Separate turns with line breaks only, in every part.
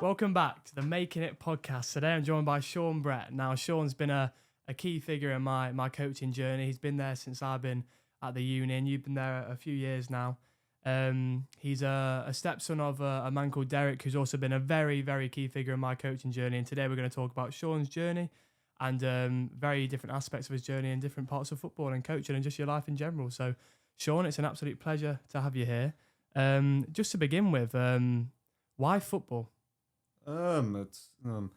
Welcome back to the Making It podcast. Today I'm joined by Sean Brett. Now, Sean's been a key figure in my coaching journey. He's been there since I've been at the uni, and you've been there a few years now. He's a stepson of a man called Derek, who's also been a very, very key figure in my coaching journey. And today we're going to talk about Sean's journey and very different aspects of his journey in different parts of football and coaching and just your life in general. So, Sean, it's an absolute pleasure to have you here. Just to begin with, why football?
It's when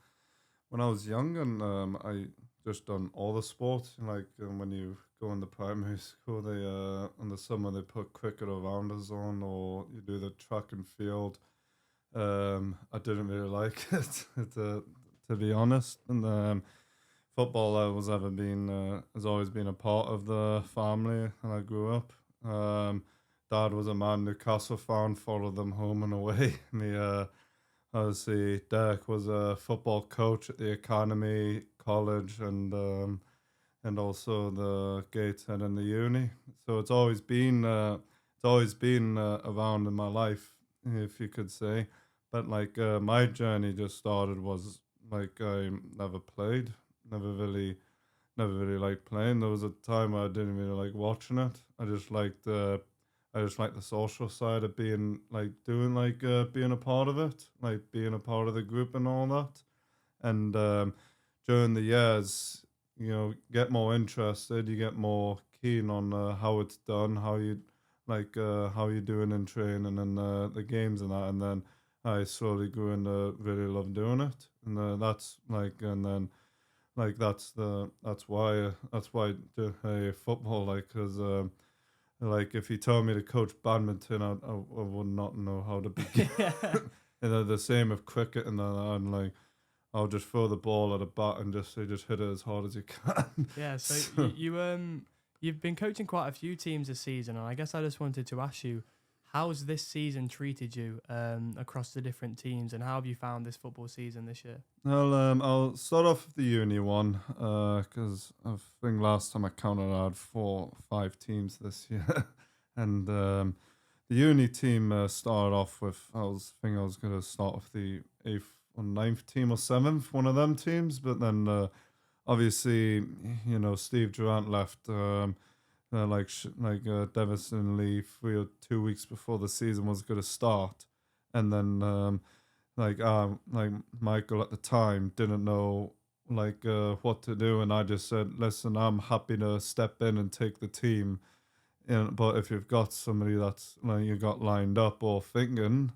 I was young and I just done all the sports. When you go into primary school, they in the summer they put cricket or rounders on, or you do the track and field. I didn't really like it to be honest. And football has always been a part of the family, and I grew up. Dad was a Man Newcastle fan, followed them home and away. Obviously, Derek was a football coach at the academy, college, and also the Gateshead and the uni. So it's always been around in my life, if you could say. But my journey just started was I never played, never really liked playing. There was a time where I didn't really like watching it. I just liked the social side of being being a part of it, being a part of the group and all that. And during the years, get more interested, you get more keen on how it's done, how you're doing in training and the games and that. And then I slowly grew into really love doing it, and that's why I do football, because. If you told me to coach badminton, I would not know how to begin. And the same with cricket, and then I'll just throw the ball at a bat and just hit it as hard as you can.
Yeah, so you've been coaching quite a few teams this season, and I guess I just wanted to ask you, how's this season treated you across the different teams, and how have you found this football season this year?
Well, I'll start off with the uni one, because I think last time I counted I had 4 or 5 teams this year. And the uni team started off with, I was going to start with the 8th or 9th team or 7th, one of them teams, but then obviously, Steve Durant left devastatingly 3 or 2 weeks before the season was going to start. And then Michael at the time didn't know what to do, and I just said, listen, I'm happy to step in and take the team, but if you've got somebody that's you got lined up or thinking,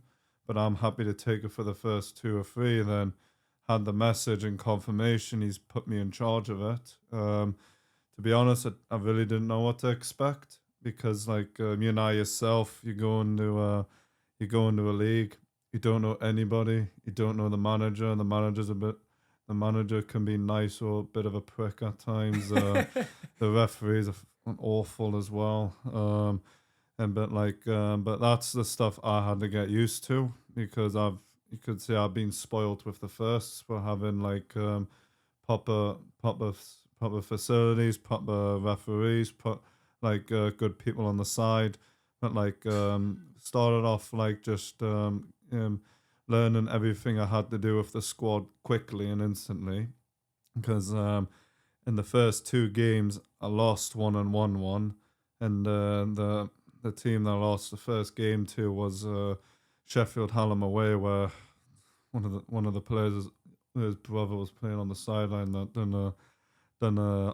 but I'm happy to take it for the first 2 or 3. And then had the message and confirmation, he's put me in charge of it. To be honest, I really didn't know what to expect, because you know yourself, you go into a league, you don't know anybody, you don't know the manager. The manager can be nice or a bit of a prick at times. The referees are awful as well. But that's the stuff I had to get used to, because you could say I've been spoiled with the firsts for having proper facilities, proper referees, good people on the side. But started off learning everything I had to do with the squad quickly and instantly, because in the first 2 games I lost 1-1, and the team that I lost the first game to was Sheffield Hallam away, where one of the players, his brother, was playing on the sideline that done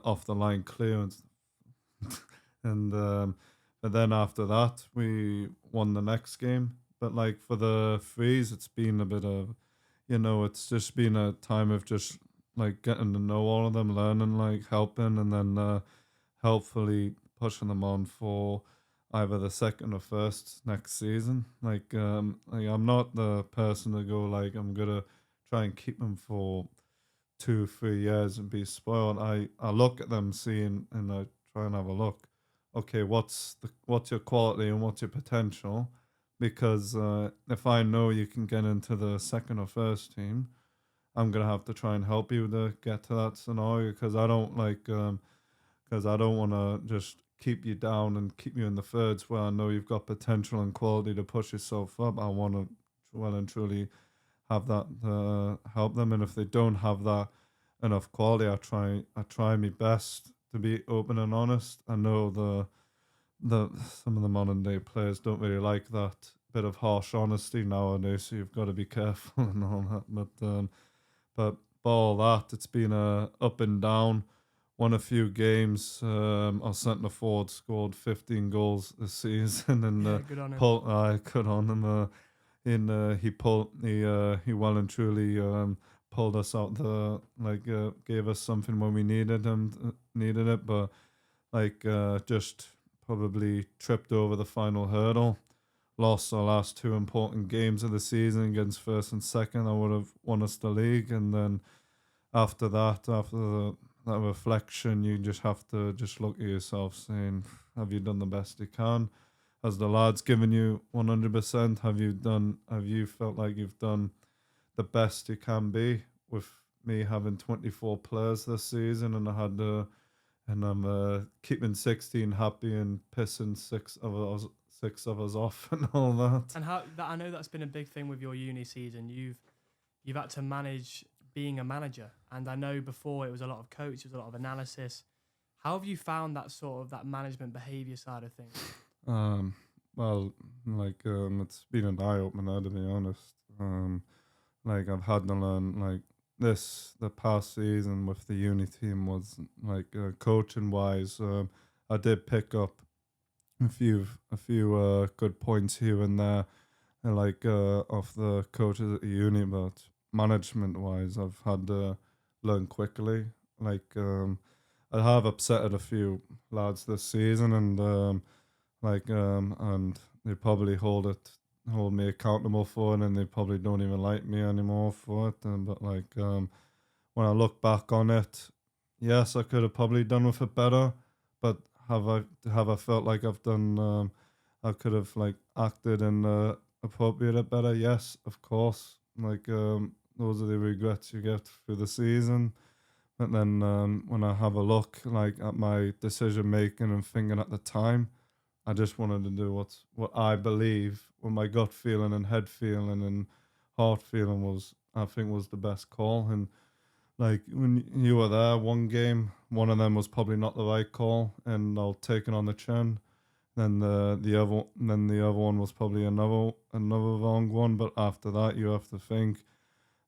off the line clearance. And but then after that we won the next game. But for the threes, it's been a bit of, it's just been a time of just getting to know all of them, learning, helping, and then helpfully pushing them on for either the second or first next season. I'm not the person to go I'm gonna try and keep them for 2-3 years and be spoiled. I look at them, seeing, and I try and have a look. Okay, what's your quality and what's your potential? Because if I know you can get into the second or first team, I'm gonna have to try and help you to get to that scenario, because I don't want to just keep you down and keep you in the thirds where I know you've got potential and quality to push yourself up. I want to well and truly have that help them, and if they don't have that enough quality, I try my best to be open and honest. I know the some of the modern day players don't really like that bit of harsh honesty nowadays, so you've got to be careful and all that. But all that, it's been a up and down. Won a few games. Our centre forward scored 15 goals this season, and
Yeah, good on him.
I cut on him. He well and truly pulled us out gave us something when we needed it, but just probably tripped over the final hurdle. Lost our last two important games of the season against first and second. I would have won us the league, and then after that, that reflection, you just have to just look at yourself, saying, "Have you done the best you can? Has the lads given you 100%? Have you felt like you've done the best you can be?" With me having 24 players this season, and I'm keeping 16 happy and pissing six of us off and all that.
And I know that's been a big thing with your uni season. You've had to manage being a manager, and I know before it was a lot of coach, it was a lot of analysis. How have you found that management behavior side of things?
Well, it's been an eye opener, to be honest. I've had to learn the past season with the uni team was coaching wise. I did pick up a few good points here and there, off the coaches at the uni, but management wise, I've had to learn quickly. I have upset a few lads this season, and they probably hold me accountable for it, and they probably don't even like me anymore for it. When I look back on it, yes, I could have probably done with it better, but have I felt like I've done I could have acted and appropriated better? Yes, of course. Those are the regrets you get through the season. But then when I have a look at my decision making and thinking at the time, I just wanted to do what I believe, what my gut feeling and head feeling and heart feeling was, I think was the best call. And when you were there, one game, one of them was probably not the right call, and I'll take it on the chin. Then the other one was probably another wrong one. But after that, you have to think.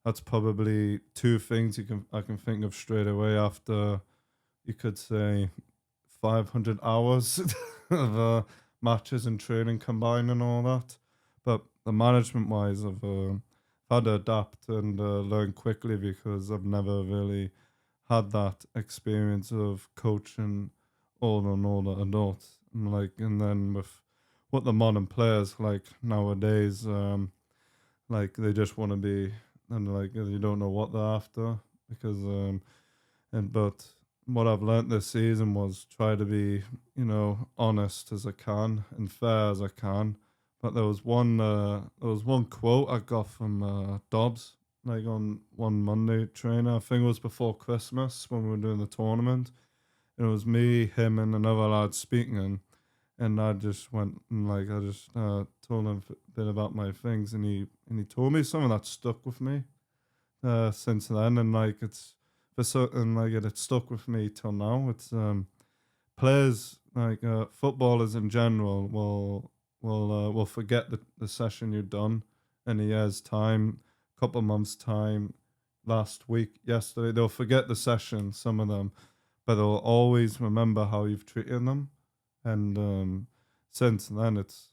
That's probably two things I can think of straight away after, you could say, 500 hours of matches and training combined and all that. But the management wise, I've had to adapt and learn quickly, because I've never really had that experience of coaching older adults. And then with what the modern players nowadays, they just want to be, and you don't know what they're after, because but what I've learnt this season was try to be, honest as I can and fair as I can. But there was one quote I got from Dobbs, on one Monday trainer. I think it was before Christmas when we were doing the tournament. And it was me, him, and another lad speaking, and I just went and I just told him a bit about my things, and he told me something that stuck with me since then, and it stuck with me till now. It's players footballers in general will forget the session you've done in a year's time, couple months time, last week, yesterday. They'll forget the session, some of them, but they'll always remember how you've treated them. And since then, it's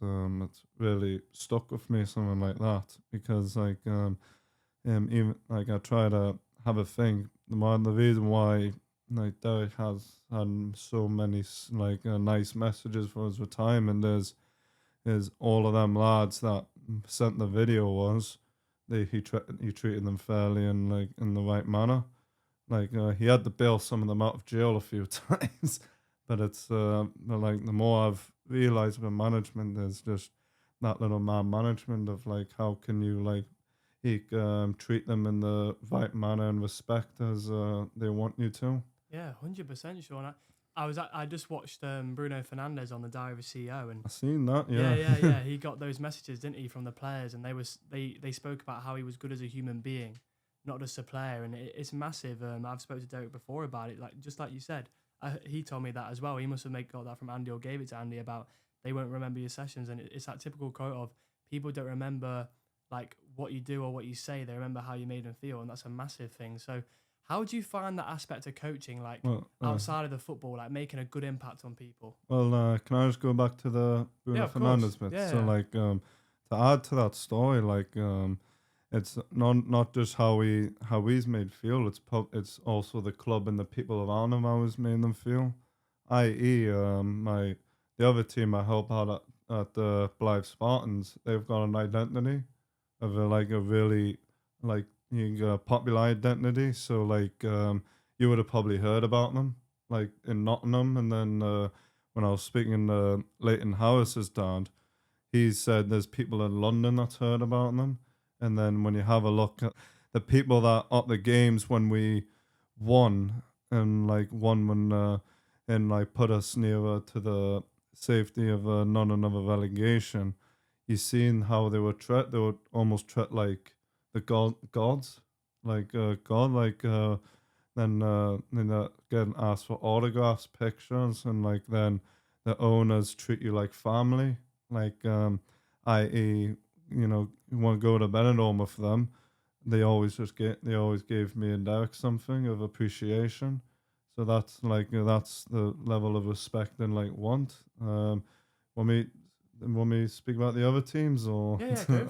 really stuck with me, something like that, because even I try to have a thing. The reason why Derek has had so many nice messages for his retirement is all of them lads that sent the video he treated them fairly and in the right manner. He had to bail some of them out of jail a few times, but it's the more I've realized with management, there's just that little man management of how can you treat them in the right manner and respect as they want you to.
Yeah, 100%, Sean. I just watched Bruno Fernandes on the Diary of a CEO, and
I seen that.
yeah. He got those messages, didn't he, from the players, and they spoke about how he was good as a human being, not just a player, and it's massive. I've spoken to Derek before about it, like just like you said. He told me that as well. He must have got that from Andy or gave it to Andy about they won't remember your sessions, and it's that typical quote of people don't remember like what you do or what you say. They remember how you made them feel, and that's a massive thing. So how do you find that aspect of coaching, like
Well,
outside of the football, like making a good impact on people?
can I just go back to the
Yeah,
Bruno
of course.
Fernandes bit?
Yeah,
So,
yeah.
like, to add to that story, like, it's not just how he's made feel. It's also the club and the people around him how he's made them feel. I.e., the other team I help out at the Blythe Spartans, they've got an identity of a really like popular identity. So like you would have probably heard about them like in Nottingham, and then when I was speaking to Leighton Harris's dad, he said there's people in London that's heard about them. And then when you have a look at the people that at the games when we won, and like won when and like put us nearer to the safety of none another relegation, you seen how they were almost treat like the gods, like God, like then getting asked for autographs, pictures, and like then the owners treat you like family, like i.e., you want to go to Benidorm with them, they always gave me and Derek something of appreciation. So that's the level of respect and like want. Want me want me to speak about the other teams or
Yeah, go for it,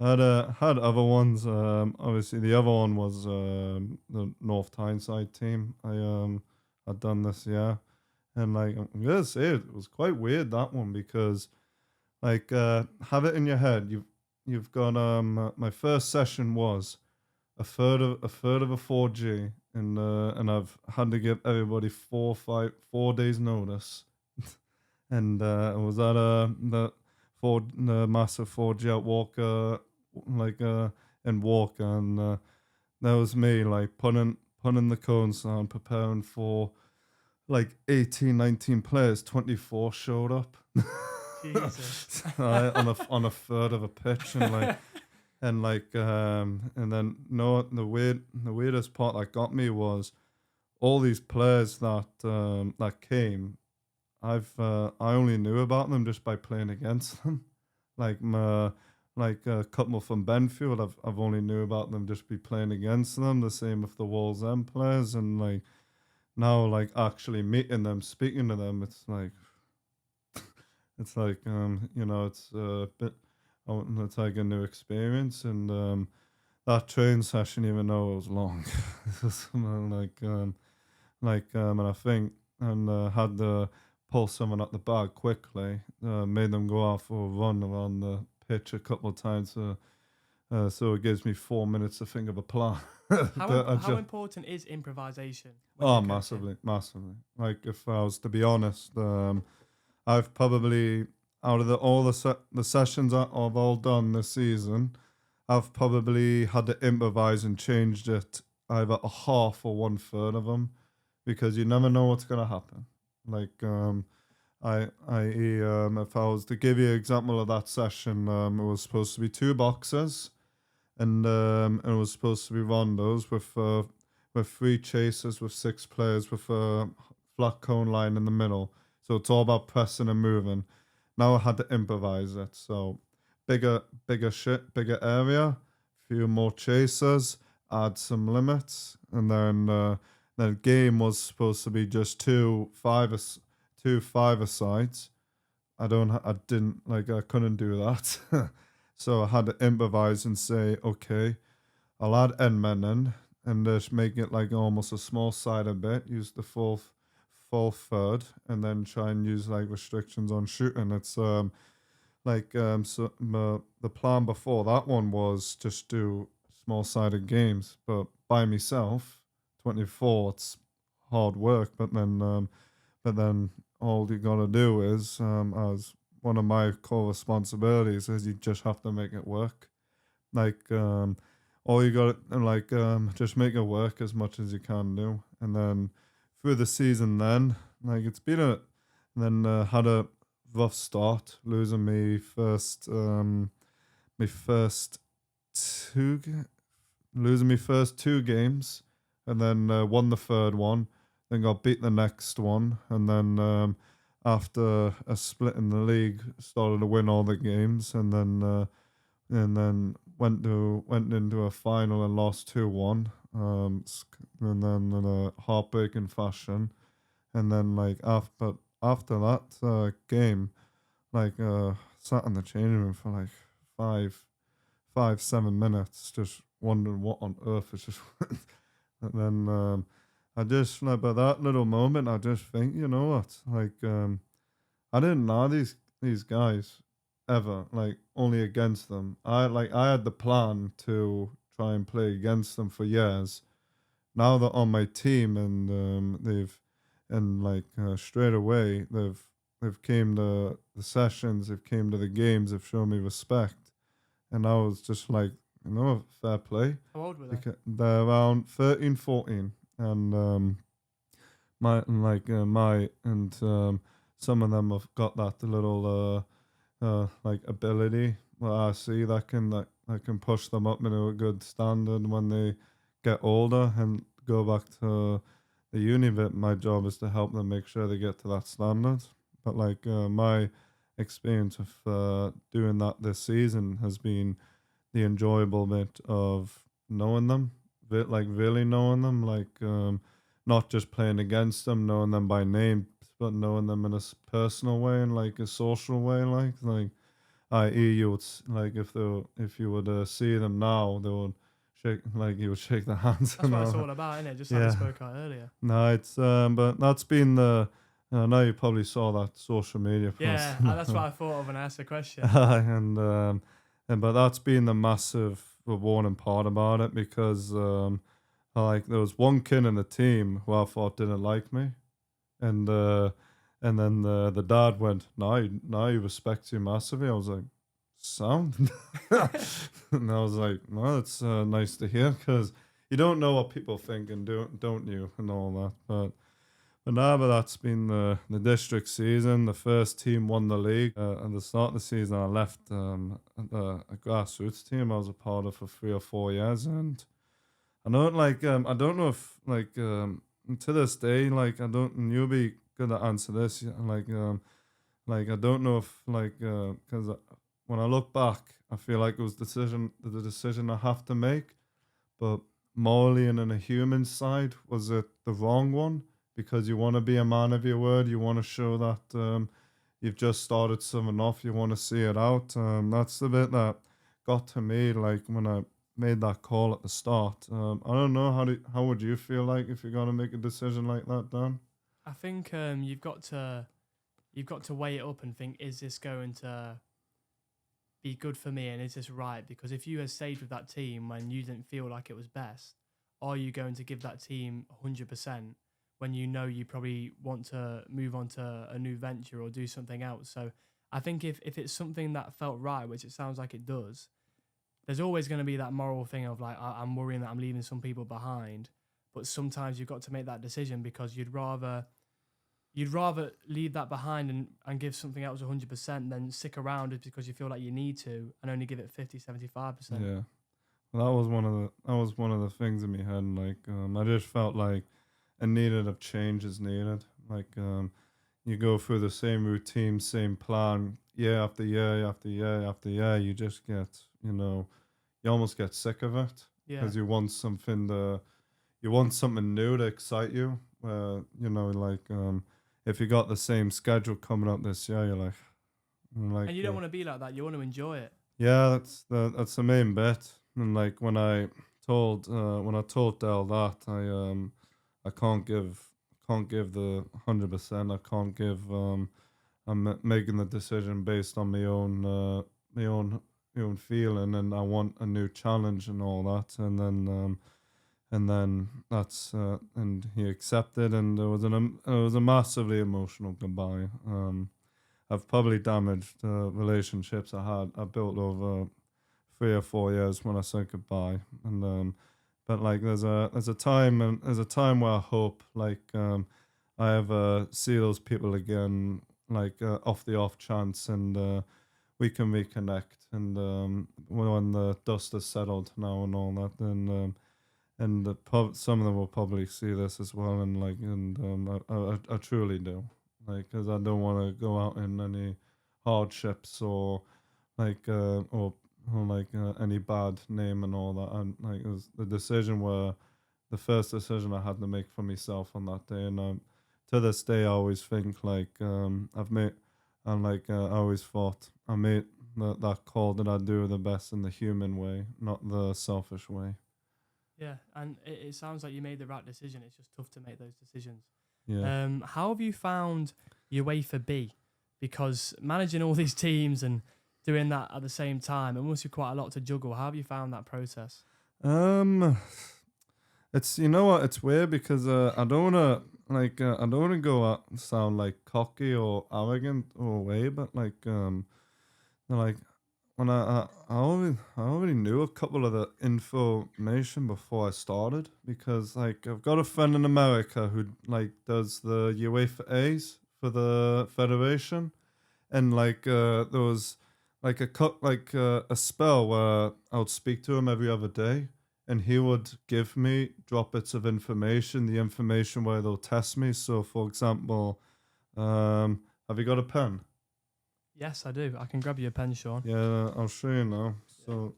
I
sure.
had other ones. Obviously the other one was the North Tyneside team. Had done this year, and like I'm gonna say it was quite weird that one because like have it in your head. You've got my first session was a third of a 4G, and I've had to give everybody 4 days notice, and it was at the massive 4G at Walker, like in Walker, and that was me like putting the cones on, preparing for like 18, 19 players. 24 showed up.
Jesus.
On a third of a pitch, and then no, the weirdest part that got me was all these players that came. I only knew about them just by playing against them. Like a couple from Benfield, I've only knew about them just by playing against them. The same with the Walls End players, and like now like actually meeting them, speaking to them, it's like it's a bit. It's like a new experience, and that train session, even though it was long, it was something and I think had to pull someone at the back quickly, made them go out for a run around the pitch a couple of times, so it gives me 4 minutes to think of a plan.
How important is improvisation when
Oh,
you're coaching?
massively, massively. Like if I was to be honest, I've probably out of the sessions I've all done this season, I've probably had to improvise and changed it either a half or one third of them, because you never know what's gonna happen. Like if I was to give you an example of that session, it was supposed to be two boxes, and it was supposed to be rondos with three chasers with six players with a flat cone line in the middle. So it's all about pressing and moving. Now I had to improvise it. So bigger area, few more chasers, add some limits, and then game was supposed to be just two five sides. I didn't like I couldn't do that. So I had to improvise and say, okay, I'll add end men in and just make it like almost a small side a bit. Use the full third, and then try and use like restrictions on shooting. It's the plan before that one was just do small sided games, but by myself, 24. It's hard work, but then all you gotta do is as one of my core responsibilities is you just have to make it work. Like all you got just make it work as much as you can do, and then through the season then. Like it's been had a rough start, losing my first two losing my first two games, and then won the third one, then got beat the next one, and then after a split in the league, started to win all the games, and then went into a final and lost 2-1, and then in a heartbreaking fashion, and then like after that game, like sat in the changing room for like 7 minutes, just wondering what on earth is just. And then I just like by that little moment, I just think, you know what, like I didn't know these guys ever, like only against them. I had the plan to try and play against them for years. Now they're on my team, and straight away they've came to the sessions, they've came to the games, they've shown me respect, and I was just like, you know, fair play.
How old were they?
They're around 13, 14, and some of them have got that little like ability that I see that can push them up into a good standard when they get older and go back to the uni bit. My job is to help them make sure they get to that standard. But like my experience of doing that this season has been the enjoyable bit of knowing them, like really knowing them, like not just playing against them, knowing them by name, but knowing them in a personal way and like a social way, like i.e. you would like if you would see them now, they would shake, like you would shake their hands.
That's what it's all about, isn't it? Just like we spoke about earlier.
No, it's but that's been the. I know you probably saw that social media post.
Yeah, that's what I thought of when I asked the question.
and but that's been the massive rewarding part about it, because like there was one kid in the team who I thought didn't like me, and then the dad went, now he respects you massively. I was like, sound. And I was like, no, it's nice to hear, because you don't know what people think, and don't you, and all that. But that's been the district season. The first team won the league. At the start of the season, I left a grassroots team I was a part of for 3 or 4 years, and I don't know if to this day, like I don't, and you'll be good to answer this, like I don't know if because when I look back, I feel like it was the decision I have to make, but morally and in a human side, was it the wrong one? Because you want to be a man of your word, you want to show that you've just started something off, you want to see it out. That's the bit that got to me, like when I made that call at the start. I don't know, how would you feel like if you're gonna make a decision like that, Dan?
I think you've got to weigh it up and think, is this going to be good for me, and is this right? Because if you had stayed with that team when you didn't feel like it was best, are you going to give that team 100% when you know you probably want to move on to a new venture or do something else? So I think if it's something that felt right, which it sounds like it does, there's always going to be that moral thing of like, I'm worrying that I'm leaving some people behind. But sometimes you've got to make that decision, because you'd rather leave that behind and give something else 100% than stick around just because you feel like you need to and only give it 50-75%.
Yeah, well, that was one of the things in my head. Like I just felt like a needed of change is needed. Like you go through the same routine, same plan, year after year after year after year. You just get, you almost get sick of it,
Yeah.
because you want something new to excite you. If you got the same schedule coming up this year, you're like,
and you don't want to be like that. You want to enjoy it.
yeah, that's the main bit. And like when I told Dell that I can't give the 100%. I can't give I'm making the decision based on my own feeling, and I want a new challenge and all that. And then that's and he accepted, and it was a massively emotional goodbye. I've probably damaged relationships I built over 3 or 4 years when I said goodbye. And but like there's a time where I hope, like I ever see those people again, like off the off chance, and we can reconnect. And when the dust has settled now and all that, then some of them will probably see this as well, and I truly do, like, because I don't want to go out in any hardships or like any bad name and all that. And like, it was the first decision I had to make for myself on that day, and to this day I always think like I've made, and like I always thought I made that call that I do the best in the human way, not the selfish way.
Yeah, and it sounds like you made the right decision. It's just tough to make those decisions.
Yeah.
How have you found UEFA B? Because managing all these teams and doing that at the same time, it must be quite a lot to juggle. How have you found that process?
It's, you know what, it's weird because I don't wanna I don't wanna go out and sound like cocky or arrogant or way, but like when I already knew a couple of the information before I started, because like I've got a friend in America who like does the UEFA A's for the federation, and like there was like a spell where I would speak to him every other day, and he would give me droplets of information, the information where they'll test me. So for example, have you got a pen?
Yes, I do. I can grab you a pen, Sean.
Yeah, I'll show you now.
Yeah.
So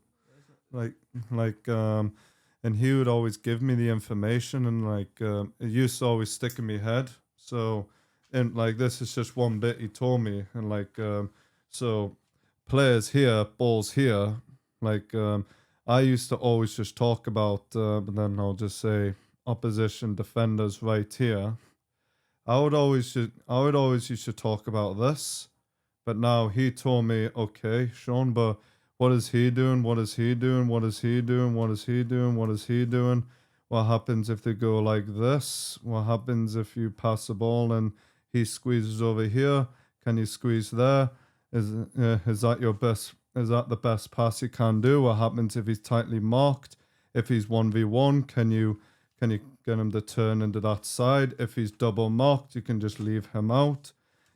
like like and he would always give me the information, and like it used to always stick in my head. So, and like this is just one bit he told me, and like so players here, balls here, like I used to always just talk about but then I'll just say opposition defenders right here. I would always used to talk about this, but now he told me, okay, Sean, but what is he doing? What is he doing? What is he doing? What is he doing? What is he doing? What happens if they go like this? What happens if you pass the ball and he squeezes over here? Can you squeeze there? Is that your best? Is that the best pass you can do? What happens if he's tightly marked? If he's 1v1, can you get him to turn into that side? If he's double marked, you can just leave him out.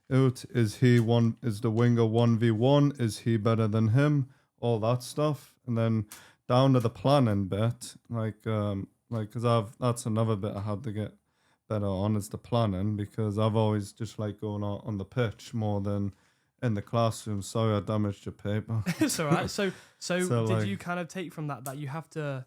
Is the winger 1v1? Is he better than him? All that stuff. And then down to the planning bit, because that's another bit I had to get better on, is the planning, because I've always just like going out on the pitch more than in the classroom. Sorry, I damaged your paper.
It's all right. So did
like,
you kind of take from that you have to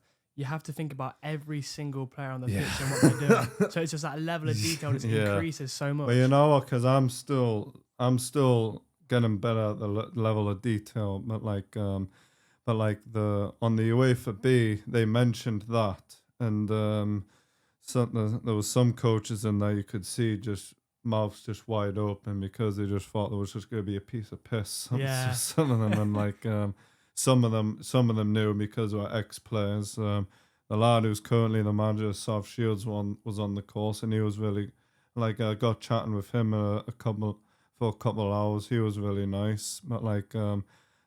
think about every single player on the pitch and what they're doing? So it's just that level of detail just increases so much.
But you know what? Because I'm still getting better at the level of detail. But like the on the UEFA B, they mentioned that, and there was some coaches in there you could see just mouths just wide open because they just thought there was just going to be a piece of piss.
Yeah.
Some of them, and like some of them knew because they were ex-players. The lad who's currently the manager of South Shields was on the course, and he was really like, I got chatting with him for a couple of hours. He was really nice, but like the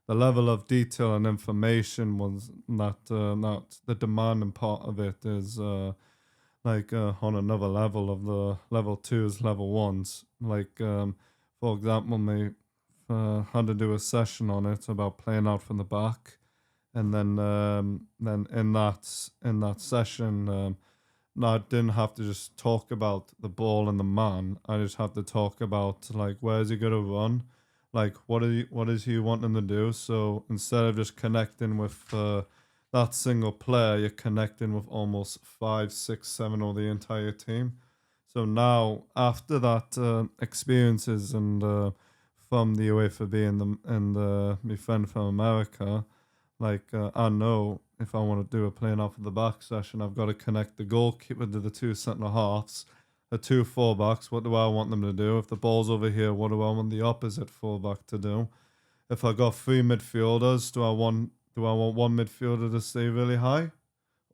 level of detail and information was that the demanding part of it is on another level of the level 2s, level 1s. Like for example, me had to do a session on it about playing out from the back, and then in that session, I didn't have to just talk about the ball and the man. I just had to talk about like, where's he gonna run, like what is he wanting to do. So instead of just connecting with that single player, you're connecting with almost 5, 6, 7 or the entire team. So now after that experiences and from the UEFA B and my friend from America, like I know if I want to do a playing off of the back session, I've got to connect the goalkeeper to the 2 centre halves, the 2 fullbacks. What do I want them to do? If the ball's over here, what do I want the opposite fullback to do? If I got 3 midfielders, do I want one midfielder to stay really high,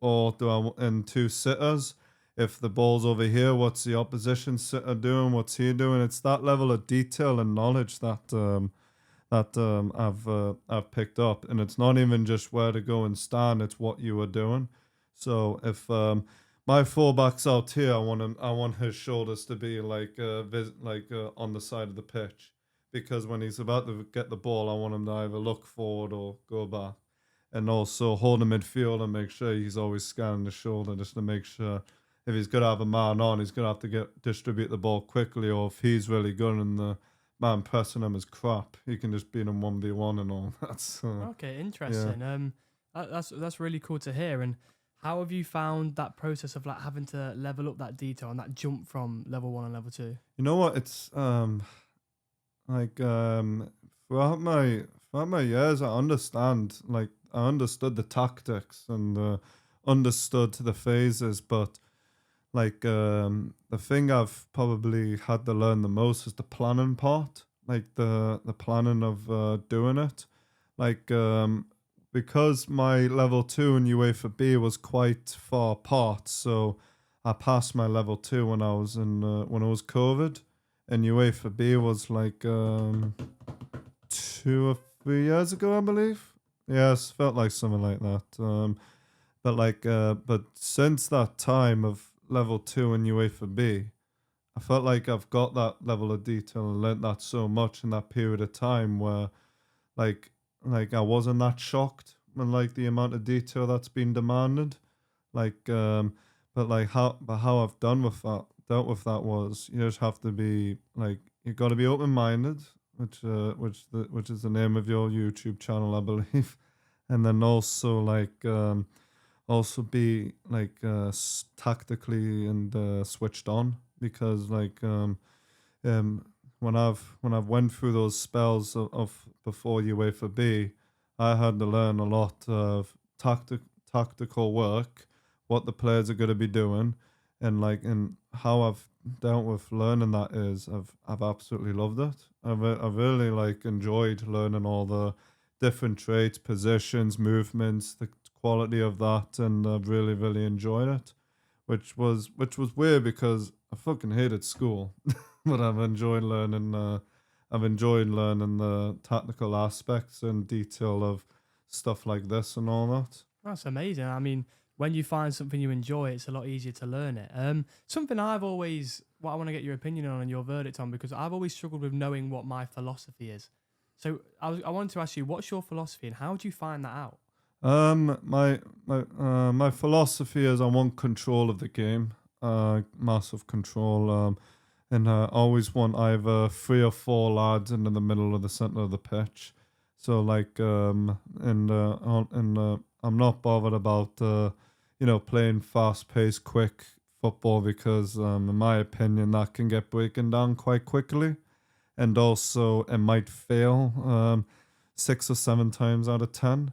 or do I want 2 sitters? If the ball's over here, what's the opposition sitter doing? What's he doing? It's that level of detail and knowledge that I've picked up, and it's not even just where to go and stand; it's what you are doing. So if my fullback's out here. I want his shoulders to be like on the side of the pitch, because when he's about to get the ball, I want him to either look forward or go back, and also hold the midfield and make sure he's always scanning the shoulder, just to make sure if he's gonna have a man on, he's gonna have to distribute the ball quickly, or if he's really good and the man pressing him is crap, he can just beat him 1v1 and all that. So
Okay,
yeah.
interesting. That's really cool to hear. And how have you found that process of like having to level up that detail and that jump from level 1 and level 2?
You know what? It's like throughout my years, I understood the tactics and understood the phases, but the thing I've probably had to learn the most is the planning part, like the planning of doing it, like because my level 2 in UEFA B was quite far apart, so I passed my level 2 when I was in when it was COVID, and UEFA B was like 2 or 3 years ago, I believe. Yes, felt like something like that. But since that time of level 2 in UEFA B, I felt like I've got that level of detail and learnt that so much in that period of time where like I wasn't that shocked when like the amount of detail that's been demanded. Like how I've dealt with that was you just have to be like you got to be open minded, which is the name of your YouTube channel, I believe, and then also also be tactically and switched on, because when I've went through those spells of before UEFA B, I had to learn a lot of tactical work, what the players are going to be doing, and how I've dealt with learning that is I've absolutely loved it. I've really like enjoyed learning all the different traits, positions, movements, the quality of that, and I've really enjoyed it, which was weird because I fucking hated school, but I've enjoyed learning the technical aspects and detail of stuff like this and all that.
That's amazing. I mean, when you find something you enjoy, it's a lot easier to learn it. Something what I want to get your opinion on and your verdict on, because I've always struggled with knowing what my philosophy is. So I wanted to ask you, what's your philosophy and how do you find that out?
My philosophy is I want control of the game, massive control. And I always want either 3 or 4 lads in the middle of the center of the pitch. So I'm not bothered about playing fast paced, quick football, because in my opinion that can get breaking down quite quickly, and also it might fail 6 or 7 times out of 10.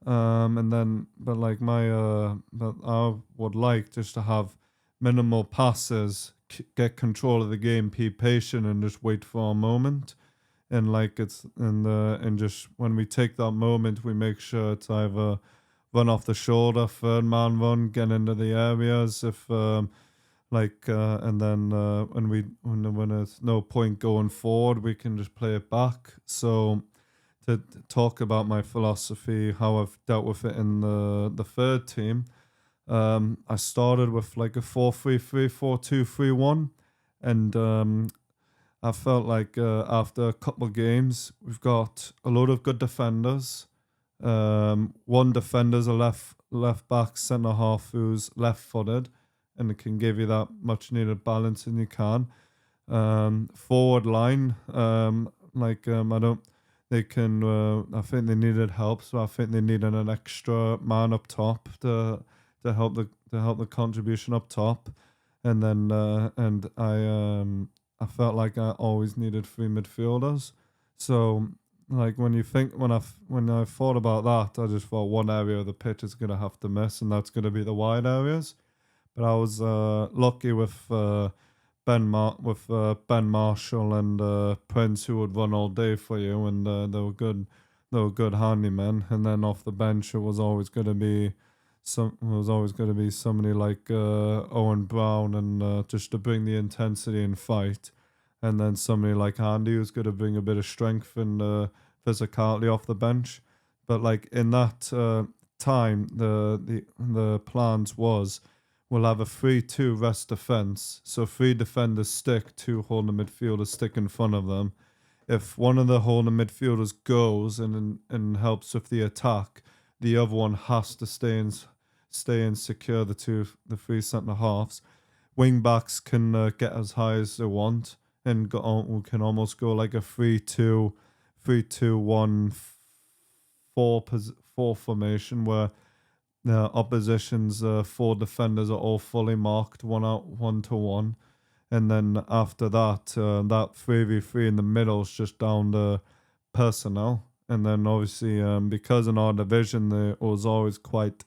And then but I would like just to have minimal passes, get control of the game, be patient, and just wait for a moment. And and just when we take that moment, we make sure it's either run off the shoulder, third man run, get into the areas. If and then when there's no point going forward, we can just play it back. So to talk about my philosophy, how I've dealt with it in the third team. I started with like a 4-3-3, 4-2-3-1, and I felt like after a couple of games, we've got a lot of good defenders. One defender's a left back centre half who's left footed, and it can give you that much needed balance, and you can. Forward line, I don't. They can. I think they needed help, so I think they needed an extra man up top to help the contribution up top, and then I felt like I always needed 3 midfielders. So when I thought about that, I just thought one area of the pitch is gonna have to miss, and that's gonna be the wide areas. But I was lucky with Ben Marshall and Prince, who would run all day for you, and they were good. They were good handymen. And then off the bench, it was always going to be somebody like Owen Brown, and just to bring the intensity and fight. And then somebody like Andy, who's going to bring a bit of strength and physicality off the bench. But like in that time, the plans was we'll have a 3-2 rest defense. So 3 defenders stick, 2 holding midfielders stick in front of them. If one of the holding midfielders goes and helps with the attack, the other one has to stay and secure the 3 centre halves. Wing backs can get as high as they want and go on, we can almost go like a 3-2, 3-2-1, 4 formation where the opposition's 4 defenders are all fully marked, 1-to-1. And then after that, that 3v3 in the middle is just down to personnel. And then obviously, because in our division, it was always quite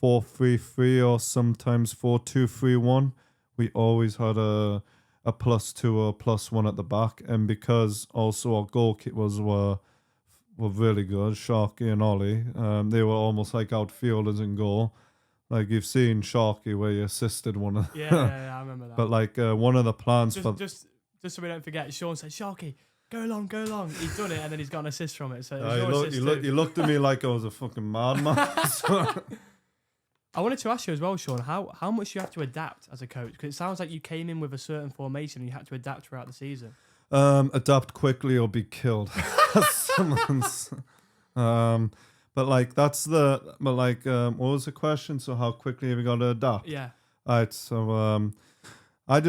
4-3-3 or sometimes 4-2-3-1. We always had a +2 or +1 at the back. And because also our goalkeepers were really good, Sharky and Ollie, they were almost like outfielders in goal. Like you've seen Sharky where he assisted one of
Yeah, I remember that.
But like one of the plans
just so we don't forget, Sean said, Sharky, go along. He's done it, and then he's got an assist from it. So
he looked at me like I was a fucking madman.
I wanted to ask you as well, Sean, how much you have to adapt as a coach? Because it sounds like you came in with a certain formation and you had to adapt throughout the season.
Adapt quickly or be killed. But like what was the question? So how quickly have you got to adapt?
Yeah.
Alright, so I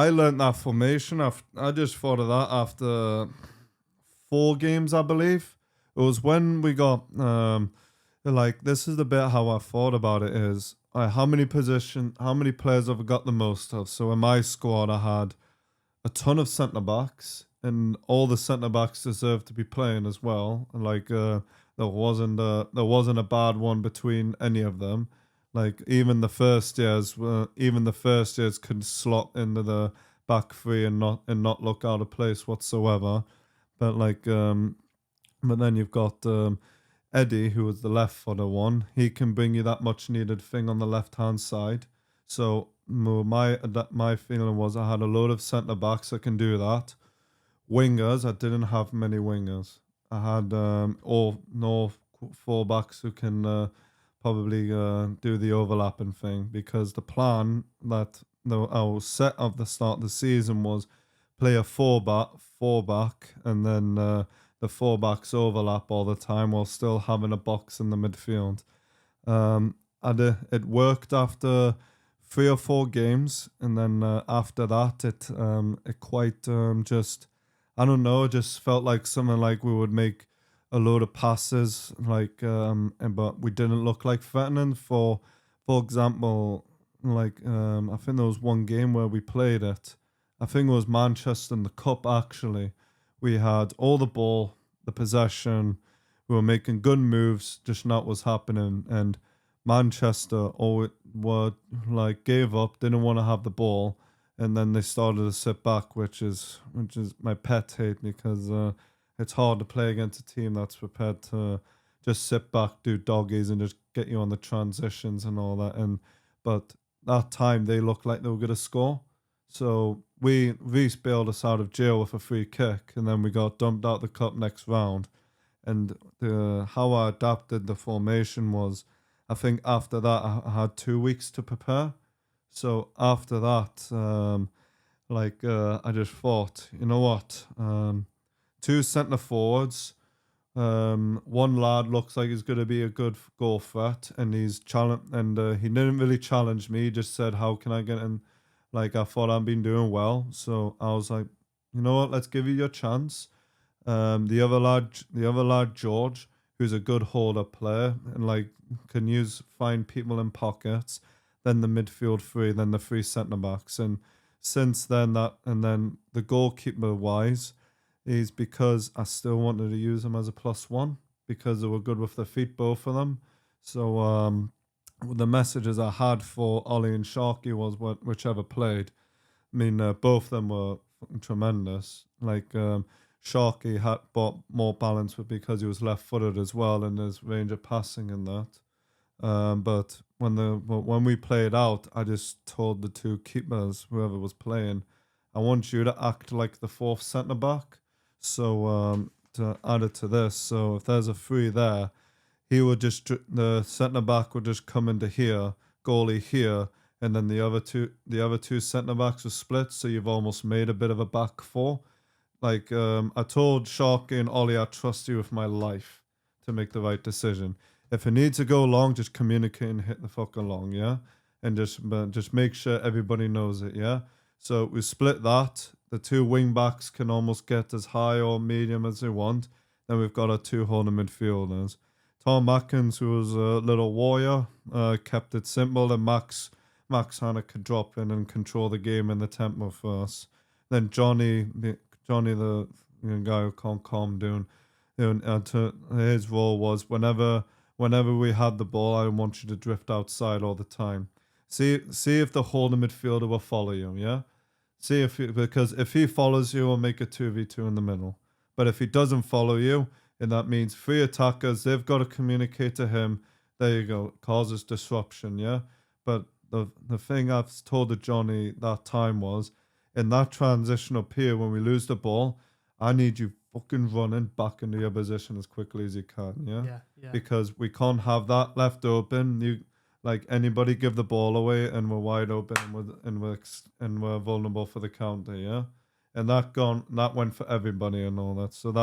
learned that formation. I just thought of that after 4 games, I believe. It was when we got like this is the bit how I thought about it is how many players have I got the most of? So in my squad I had a ton of centre backs, and all the centre backs deserved to be playing as well. Like there wasn't a bad one between any of them. Like even the first years could slot into the back 3 and not look out of place whatsoever. But like but then you've got Eddie, who was the left-footer one. He can bring you that much needed thing on the left-hand side. So my feeling was I had a load of centre backs that can do that. Wingers, I didn't have many wingers. I had no 4 backs who can probably do the overlapping thing, because the plan that I was set at the start of the season was play a 4 back, and then the 4 backs overlap all the time while still having a box in the midfield. It worked after 3 or 4 games, and then after that, it quite just, I don't know, just felt like something like we would make a load of passes, like but we didn't look like threatening. For example, like I think there was one game where we played it. I think it was Manchester in the Cup. Actually, we had all the ball, the possession. We were making good moves, just not what's happening, and Manchester gave up, didn't want to have the ball, and then they started to sit back, which is my pet hate, because it's hard to play against a team that's prepared to just sit back, do doggies, and just get you on the transitions and all that. But that time they looked like they were going to score, so Reece bailed us out of jail with a free kick, and then we got dumped out the cup next round. And how I adapted the formation was, I think after that I had 2 weeks to prepare. So after that, I just thought, you know what, 2 centre forwards, one lad looks like he's going to be a good goal threat, and he's he didn't really challenge me. He just said, how can I get in? Like, I thought I'd been doing well, so I was like, you know what, let's give you your chance. The other lad, George, who's a good holder player and like can find people in pockets. Then the midfield 3, then the 3 centre backs, and since then then the goalkeeper wise is because I still wanted to use them as a +1 because they were good with their feet, both of them. So the messages I had for Ollie and Sharky was whichever played. I mean, both of them were fucking tremendous. Like Sharky had bought more balance because he was left-footed as well, and his range of passing and that. But when we played out, I just told the 2 keepers, whoever was playing, I want you to act like the 4th centre back. So to add it to this, so if there's a 3 there, the centre back would just come into here, goalie here, and then the other two centre backs were split, so you've almost made a bit of a back four. Like I told Sharky and Ollie, I trust you with my life to make the right decision. If it needs to go long, just communicate and hit the fuck along, yeah, and just make sure everybody knows it, yeah. So we split that. The two wing backs can almost get as high or medium as they want. Then we've got our two holding midfielders. Tom Atkins, who was a little warrior, kept it simple, and Max Hanna could drop in and control the game and the tempo for us. Then Johnny, the guy who can't calm down, his role was whenever we had the ball, I want you to drift outside all the time. See if the holding midfielder will follow you, yeah? Because if he follows you, we'll make a 2v2 in the middle. But if he doesn't follow you, and that means three attackers, they've got to communicate to him. There you go, causes disruption, yeah? But the thing I've told to Johnny that time was, in that transition up here, when we lose the ball, I need you fucking running back into your position as quickly as you can, yeah?
Yeah.
Because we can't have that left open. Like anybody give the ball away and we're wide open and we're vulnerable for the counter, yeah. And that went for everybody and all that. So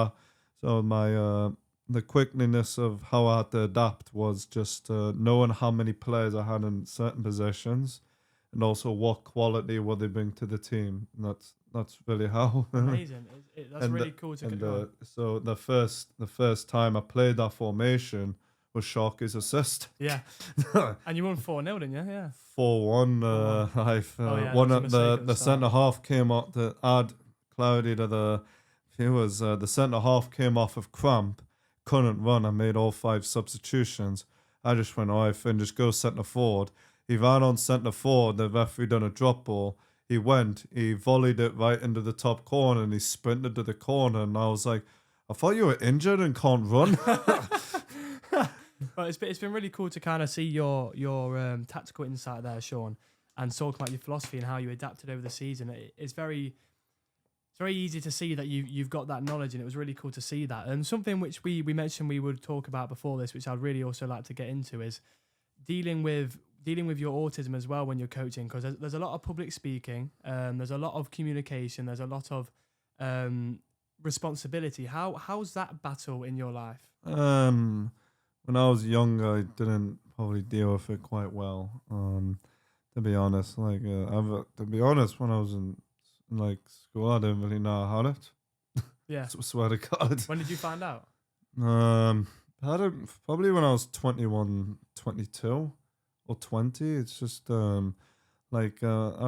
my the quickness of how I had to adapt was just knowing how many players I had in certain positions, and also what quality will they bring to the team. And that's really how.
Amazing. That's really cool to get.
So the first time I played that formation was Sharky's assist.
Yeah. And you won 4-0, didn't you? Yeah.
4-1. One at the centre half came up to add Cloudy to the. It was the centre half came off of cramp, couldn't run. I made all 5 substitutions. I just went, and just go centre forward. He ran on centre forward. The referee done a drop ball. He volleyed it right into the top corner, and he sprinted to the corner. And I was like, I thought you were injured and can't run.
But it's been really cool to kind of see your tactical insight there, Sean, and talk about your philosophy and how you adapted over the season. It's very easy to see that you've got that knowledge, and it was really cool to see that. And something which we mentioned we would talk about before this, which I'd really also like to get into, is dealing with your autism as well when you're coaching, because there's a lot of public speaking, there's a lot of communication, there's a lot of responsibility. How's that battle in your life?
When I was younger, I didn't probably deal with it quite well. To be honest, when I was in school, I didn't really know how it.
Yeah.
Swear to God.
When did you find out?
Probably when I was 21, 22 or 20. It's just I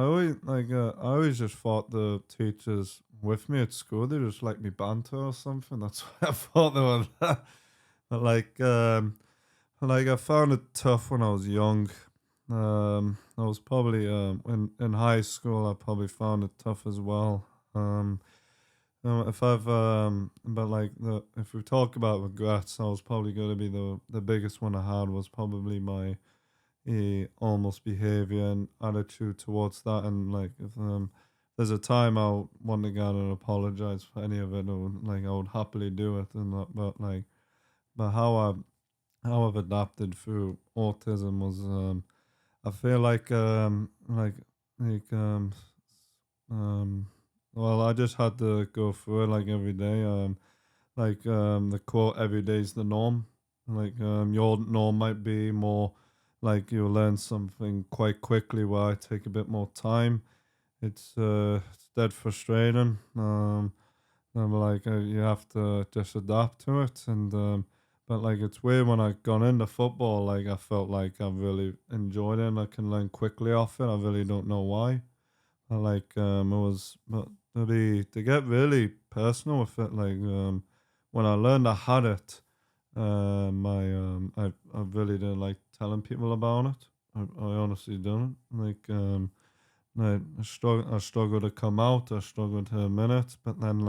always just thought the teachers with me at school, they just like me banter or something. That's why I thought they were there. But I found it tough when I was young. I was probably in high school. I probably found it tough as well. If we talk about regrets, I was probably going to be the biggest one I had was probably my almost behavior and attitude towards that. And if there's a time I want to go and apologize for any of it, or I would happily do it. And that, but how I've adapted through autism was I feel well, I just had to go through it every day. The quote, "Every day's the norm." Your norm might be more you'll learn something quite quickly, where I take a bit more time. It's dead frustrating. You have to just adapt to it, and but it's weird when I gone into football. I felt like I really enjoyed it, and I can learn quickly off it. I really don't know why. To get really personal with it, when I learned I had it, I really didn't like telling people about it. I honestly don't. I struggled to come out. I struggled to admit it. But then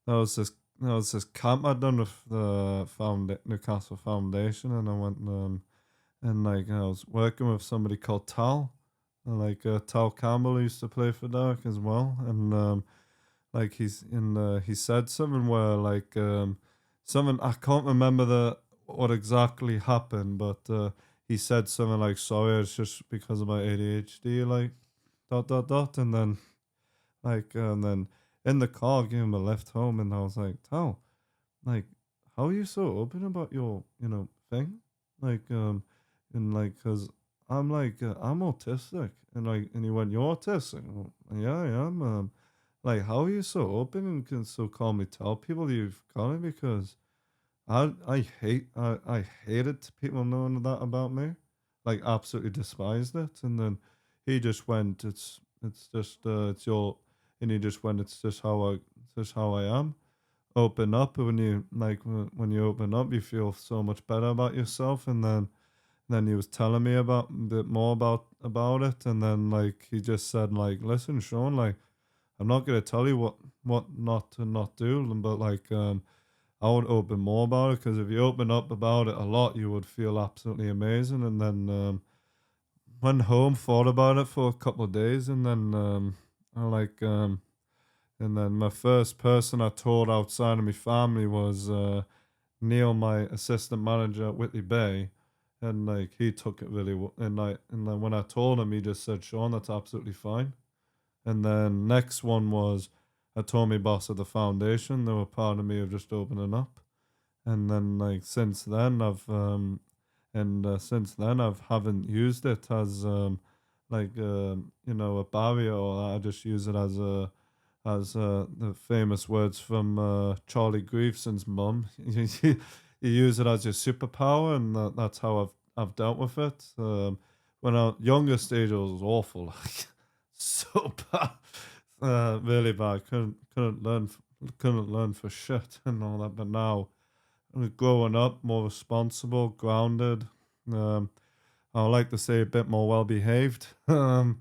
there was this camp I'd done with the Newcastle Foundation, and I went and I was working with somebody called Tal. Tal Campbell, who used to play for Derek as well, and he said something where something, I can't remember what exactly happened, but he said something like, "Sorry, it's just because of my ADHD," like and then and then in the car, gave him a lift home, and I was like, "Tal, like, how are you so open about your, thing?" Like, and like, cause I'm like, I'm autistic, and like, and he went, "You're autistic?" Well, yeah, I am. Like, how are you so open and can so calmly tell people you've got it? Because I hated people knowing that about me, like, absolutely despised it. And then he just went, "It's just it's your," and he just went, "It's just how I am." Open up. When you when you open up, you feel so much better about yourself. And then he was telling me about a bit more about it. And then like he just said, like, "Listen, Sean, like, I'm not gonna tell you what not to not do, but like I would open more about it, because if you open up about it a lot, you would feel absolutely amazing." And then went home, thought about it for a couple of days, and then I like and then my first person I told outside of my family was Neil, my assistant manager at Whitley Bay. And like he took it really well. And then when I told him, he just said, "Sean, that's absolutely fine." And then next one was, I told my boss at the foundation. They were proud of me of just opening up. And then like since then I've haven't used it as a barrier, or I just use it as the famous words from Charlie Griefson's mum. You use it as your superpower, and that's how I've dealt with it. When I younger stage, it was awful, like so bad, really bad. Couldn't learn for shit and all that. But now, growing up, more responsible, grounded. Um, I like to say a bit more well behaved. I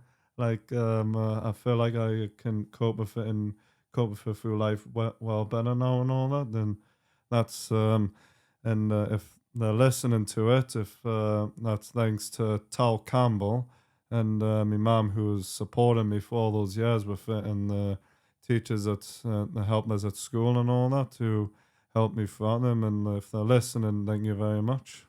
feel like I can cope with it through life well better now and all that. Then that's and if they're listening to it, if that's thanks to Tal Campbell and my mum, who was supporting me for all those years with it, and the teachers that helped us at school and all that to help me throughout them. And if they're listening, thank you very much.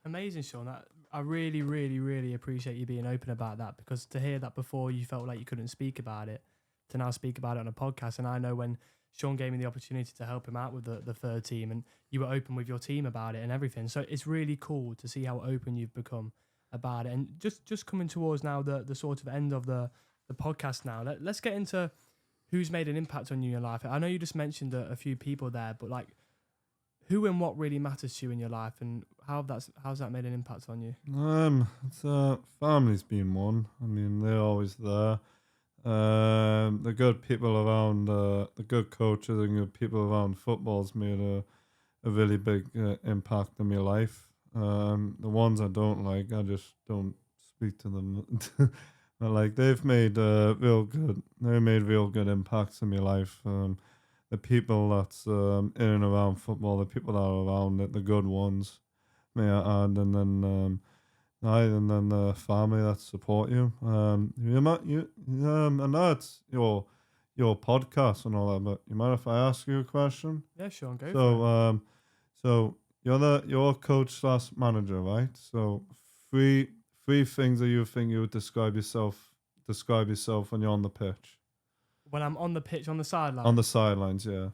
Amazing, Sean. I really, really, really appreciate you being open about that, because to hear that before you felt like you couldn't speak about it, to now speak about it on a podcast. And I know when Sean gave me the opportunity to help him out with the third team, and you were open with your team about it and everything. So it's really cool to see how open you've become about it. And just coming towards now the sort of end of the podcast now, let's get into who's made an impact on you in your life. I know you just mentioned a few people there, but like, who and what really matters to you in your life, and how's that made an impact on you?
It's family's been one. I mean, they're always there. The good people around, the good coaches and good people around football's made a really big impact in my life. The ones I don't like, I just don't speak to them. But like they've made they made real good impacts in my life. The people that's in and around football, the people that are around it, the good ones, may I add, and then and then the family that support you. I know it's your podcast and all that, but you mind if I ask you a question?
Yeah, Sean, go for it.
So you're a coach slash manager, right? So three things that you think you would describe yourself when you're on the pitch.
When I'm on the pitch, on the sideline.
On the sidelines, yeah.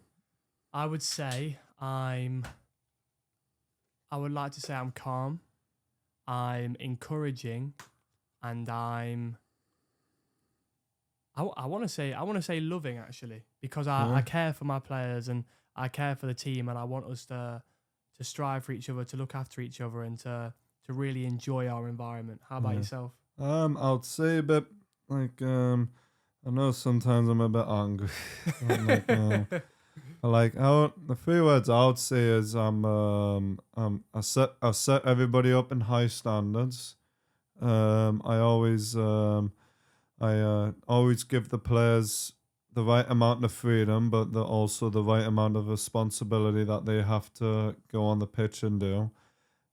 I would say I would like to say I'm calm, I'm encouraging, and I want to say loving, actually, because I care for my players and I care for the team, and I want us to strive for each other, to look after each other, and to really enjoy our environment. How about yourself?
I would say a bit like I know sometimes I'm a bit angry. The three words I would say is I set everybody up in high standards. I always give the players the right amount of freedom, but also the right amount of responsibility that they have to go on the pitch and do.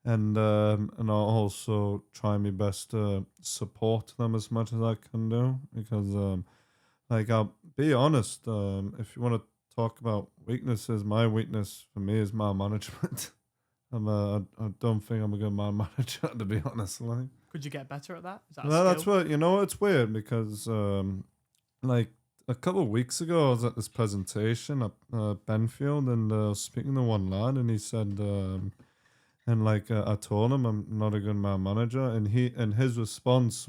And I'll also try my best to support them as much as I can do, because I'll be honest, if you want to talk about weaknesses, my weakness for me is my management. I don't think I'm a good man manager, to be honest. Like,
Could you get better at that? Is that a
well, that's
skill?
what, it's weird because like a couple of weeks ago, I was at this presentation at Benfield, and I was speaking to one lad, and he said, and like I told him I'm not a good man manager, and his response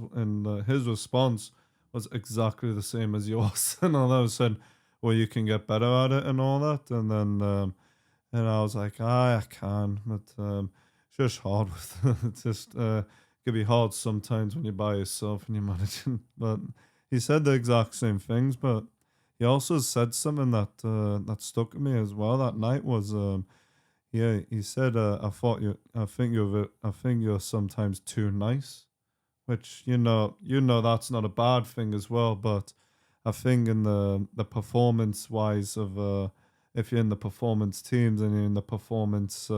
was exactly the same as yours, and all that. I said, well, you can get better at it and all that, and then and I was like, I can, but it's just hard with it's just it can be hard sometimes when you're by yourself and you're managing. But he said the exact same things, but he also said something that that stuck with me as well that night was yeah, he said I think you're sometimes too nice, which that's not a bad thing as well, but I think in the performance wise of if you're in the performance teams and you're in the performance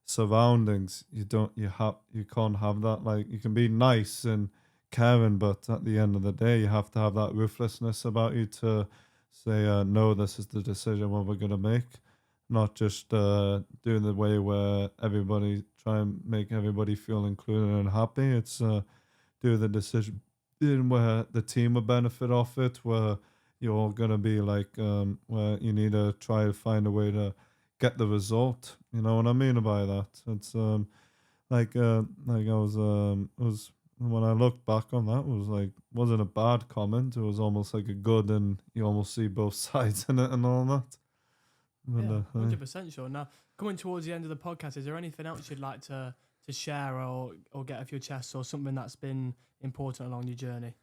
surroundings, you can't have that. Like, you can be nice and caring, but at the end of the day, you have to have that ruthlessness about you to say no, this is the decision what we're gonna make, not just doing the way where everybody try and make everybody feel included and happy. It's do the decision in where the team will benefit off it, where you're gonna be like where you need to try to find a way to get the result. You know what I mean by that? It's like I was it was when I looked back on that, it was like wasn't a bad comment. It was almost like a good, and you almost see both sides in it and all that. But,
Yeah, 100% sure. Now, coming towards the end of the podcast, is there anything else you'd like to share or get off your chest, or something that's been important along your journey?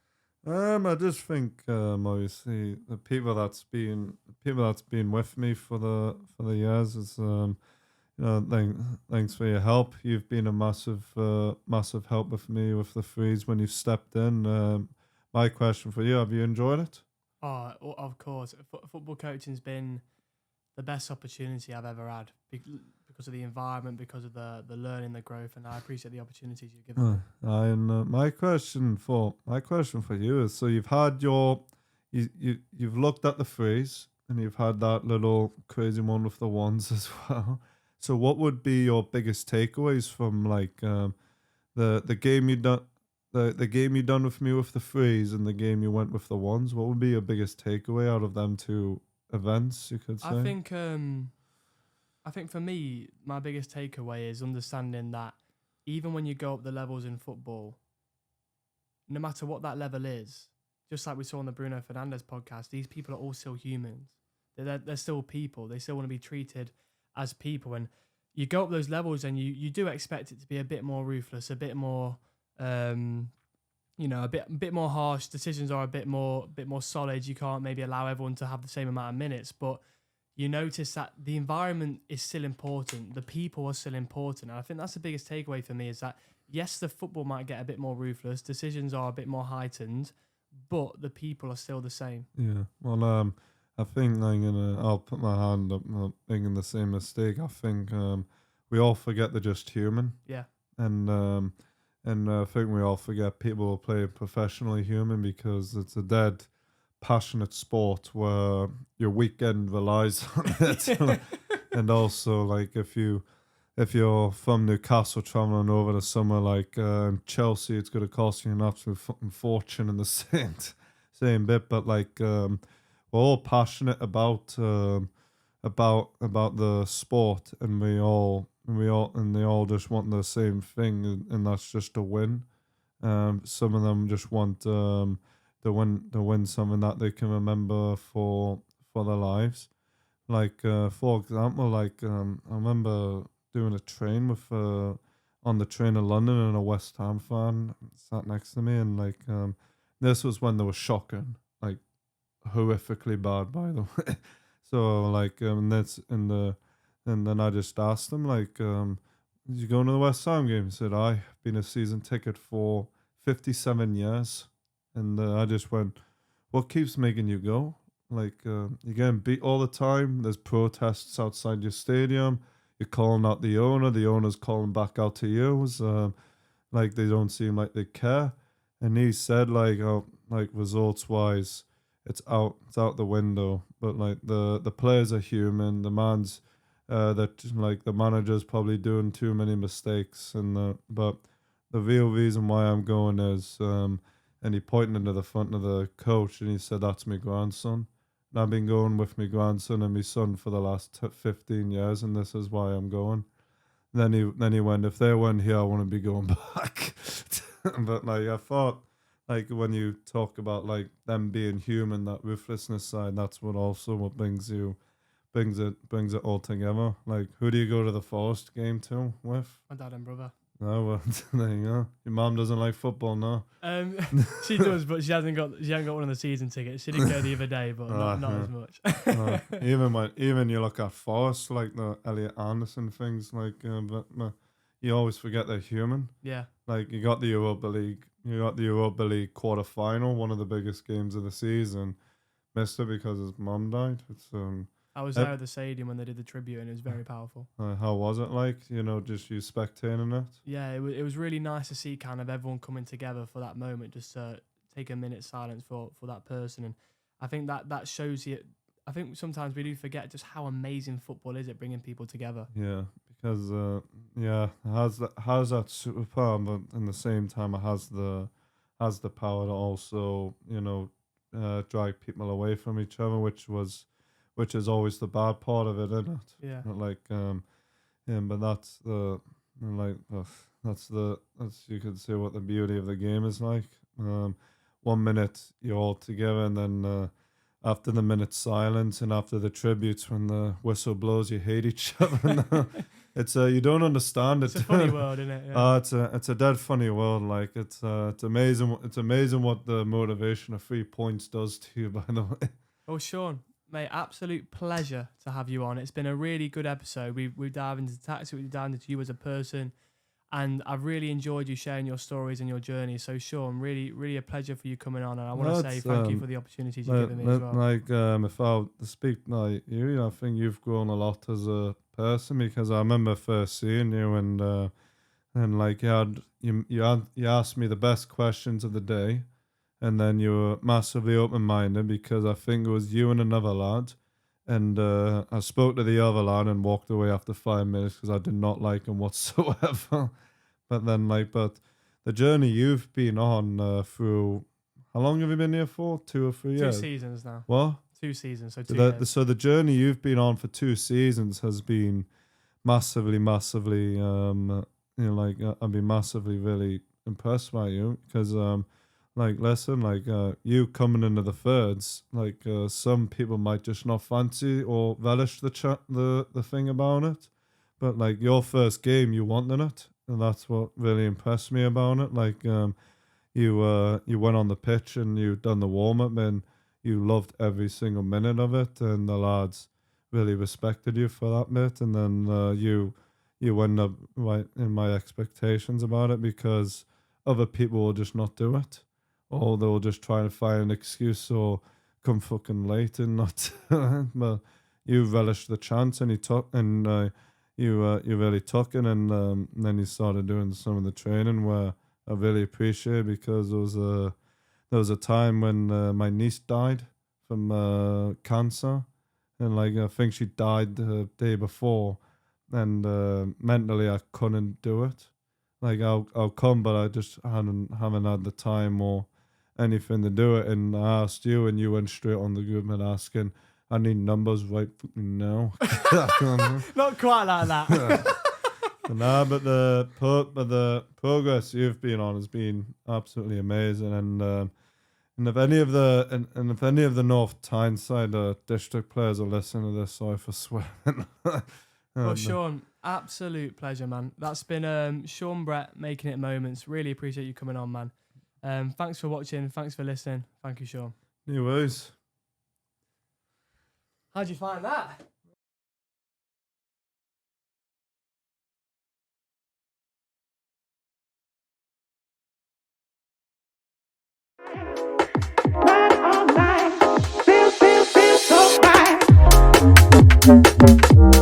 I just think obviously the people that's been with me for the years is thanks for your help. You've been a massive help with me with the freeze when you've stepped in. My question for you: have you enjoyed it?
Oh, of course. Football coaching's been the best opportunity I've ever had because of the environment, because of the learning, the growth, and I appreciate the opportunities you've given me.
And my question for you is: so you've had you've looked at the freeze, and you've had that little crazy one with the ones as well. So what would be your biggest takeaways from like the game you done the game you done with me with the freeze and the game you went with the ones? What would be your biggest takeaway out of them two events, you could say?
I think for me, my biggest takeaway is understanding that even when you go up the levels in football, no matter what that level is, just like we saw on the Bruno Fernandes podcast, these people are all still humans. They're still people. They still want to be treated as people. And you go up those levels, and you do expect it to be a bit more ruthless, a bit more, a bit more harsh. Decisions are a bit more solid. You can't maybe allow everyone to have the same amount of minutes, but you notice that the environment is still important. The people are still important. And I think that's the biggest takeaway for me, is that, yes, the football might get a bit more ruthless. Decisions are a bit more heightened, but the people are still the same.
Yeah. Well, I think I'll put my hand up, making the same mistake. I think we all forget they're just human.
Yeah.
And I think we all forget people are playing professionally human, because it's a dead passionate sport where your weekend relies on it. And also, like, if you're from Newcastle traveling over to somewhere like Chelsea, it's going to cost you an absolute fucking fortune in the same bit. But like, we're all passionate about the sport, and they all just want the same thing, and that's just to win. Some of them just want to win something that they can remember for their lives. Like for example, like I remember doing a train with on the train in London, and a West Ham fan sat next to me, and like this was when they were shocking, like horrifically bad, by the way. So like and then I just asked him like, did you go to the West Ham game? He said, I've been a season ticket for 57 years. And I just went, what keeps making you go? Like, you're getting beat all the time. There's protests outside your stadium. You're calling out the owner. The owner's calling back out to you. Like, they don't seem like they care. And he said, like, like results wise, it's out the window. But like the players are human. The man's that like the manager's probably doing too many mistakes, but the real reason why I'm going is and he pointed into the front of the coach and he said, "That's my grandson." And I've been going with my grandson and my son for the last 15 years, and this is why I'm going. Then he went, "If they weren't here, I wouldn't be going back." But like I thought, like when you talk about like them being human, that ruthlessness side, that's what brings it all together. Like, who do you go to the Forest game to with?
My dad and brother.
No, well, there you go. Your mum doesn't like football, no?
She does, but she hasn't got one of the season tickets. She did go the other day, but not as much.
Even you look at Forest, like the Elliot Anderson things, like but you always forget they're human.
Yeah.
Like you got the Europa League quarter final, one of the biggest games of the season. Missed it because his mum died. It's
I was there at the stadium when they did the tribute, and it was very powerful.
How was it like? Just you spectating it?
Yeah, it was really nice to see kind of everyone coming together for that moment, just to take a minute's silence for that person. And I think that shows you. I think sometimes we do forget just how amazing football is at bringing people together.
Yeah, because it has that superpower, but in the same time, it has the power to also drag people away from each other, which is always the bad part of it, isn't it?
Yeah.
But that's you could say what the beauty of the game is like. 1 minute you're all together, and then after the minute's silence and after the tributes, when the whistle blows, you hate each other. It's you don't understand it.
It's a funny world, isn't it? Yeah.
It's a dead funny world. Like it's amazing. It's amazing what the motivation of 3 points does to you. By the way.
Well, Sean, mate, absolute pleasure to have you on. It's been a really good episode. We've dived into tactics, we've dived into you as a person, and I've really enjoyed you sharing your stories and your journey. So, Sean, really, really a pleasure for you coming on, and I want to say thank you for the opportunities you've given me as well.
Like, if I were to speak like you, I think you've grown a lot as a person, because I remember first seeing you and like you asked me the best questions of the day. And then you were massively open-minded, because I think it was you and another lad. And I spoke to the other lad and walked away after 5 minutes because I did not like him whatsoever. But the journey you've been on through, how long have you been here for? 2 or 3 years?
2 seasons now.
What?
2 seasons, so 2 years.
So the journey you've been on for 2 seasons has been massively, I've been massively really impressed by you, because you coming into the thirds, some people might just not fancy or relish the thing about it, but like your first game, you wanted it, and that's what really impressed me about it. You went on the pitch and you done the warm up, and you loved every single minute of it, and the lads really respected you for that bit, and then you went up right in my expectations about it, because other people will just not do it. Or they'll just try and find an excuse or come fucking late and not. But you relished the chance, and you really took it, and then you started doing some of the training, where I really appreciate, because there was a time when my niece died from cancer, and I think she died the day before, and mentally I couldn't do it. I'll come, but I just haven't had the time or anything to do it. And I asked you, and you went straight on the group and asking, I need numbers right now.
Not quite like that.
But the progress you've been on has been absolutely amazing. And if any of the North Tyneside district players are listening to this, sorry for swearing.
Well, Sean, absolute pleasure, man. That's been Sean Brett, Making It Moments. Really appreciate you coming on, man. Thanks for watching. Thanks for listening. Thank you, Sean.
No worries.
How'd you find that?
Feel so right.